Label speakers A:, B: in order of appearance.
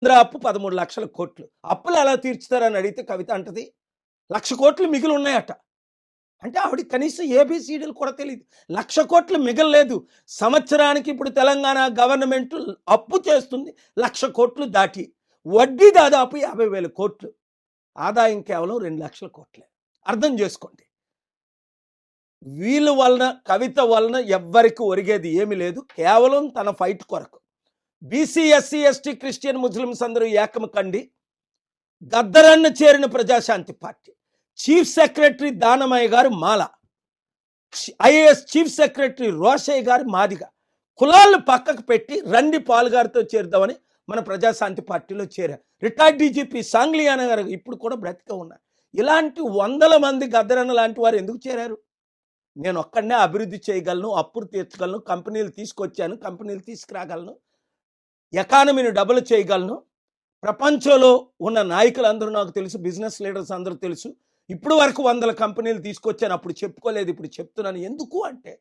A: ఆంధ్ర అప్పు 13,00,00,000 అప్పులు ఎలా తీర్చుతారని అడిగితే కవిత అంటది 1,00,00,000 మిగిలి ఉన్నాయట. అంటే ఆవిడ కనీసం ఏబిసిడీలు కూడా తెలియదు. 1,00,00,000 మిగలలేదు. సంవత్సరానికి ఇప్పుడు తెలంగాణ గవర్నమెంట్ అప్పు చేస్తుంది 1,00,00,000 దాటి. వడ్డీ దాదాపు 50,000 కోట్లు. ఆదాయం కేవలం 2,00,000 కోట్లే. అర్థం చేసుకోండి. వీళ్ళ వలన కవిత వలన ఎవ్వరికి ఒరిగేది ఏమీ లేదు. కేవలం తన ఫైట్ కొరకు. BC SC ST Christian Muslims అందరూ ఏకం కండి గద్దరన్న చేరిన Prajashanti party. Chief secretary Danamayya గారు మాల, ఐఏఎస్ చీఫ్ సెక్రటరీ రోషయ్య గారు మాదిగ. కులాలను పక్కకు పెట్టి రండి పాల్గారితో చేరుదామని మన ప్రజాశాంతి పార్టీలో చేరారు. రిటైర్డ్ డీజీపీ సాంగ్లియానా గారు ఇప్పుడు కూడా బ్రతికే ఉన్నారు. ఇలాంటి 100 మంది గద్దరన్న లాంటి వారు ఎందుకు చేరారు? నేను ఒక్కడనే అభివృద్ధి చేయగలను, అప్పులు తీర్చగలను, కంపెనీలు తీసుకొచ్చాను, కంపెనీలు తీసుకురాగలను, ఎకానమీని డబుల్ చేయగలను. ప్రపంచంలో ఉన్న నాయకులందరూ నాకు తెలుసు, బిజినెస్ లీడర్స్ అందరూ తెలుసు. ఇప్పుడు వరకు 100 కంపెనీలు తీసుకొచ్చాను. అప్పుడు చెప్పుకోలేదు, ఇప్పుడు చెప్తున్నాను. ఎందుకు అంటే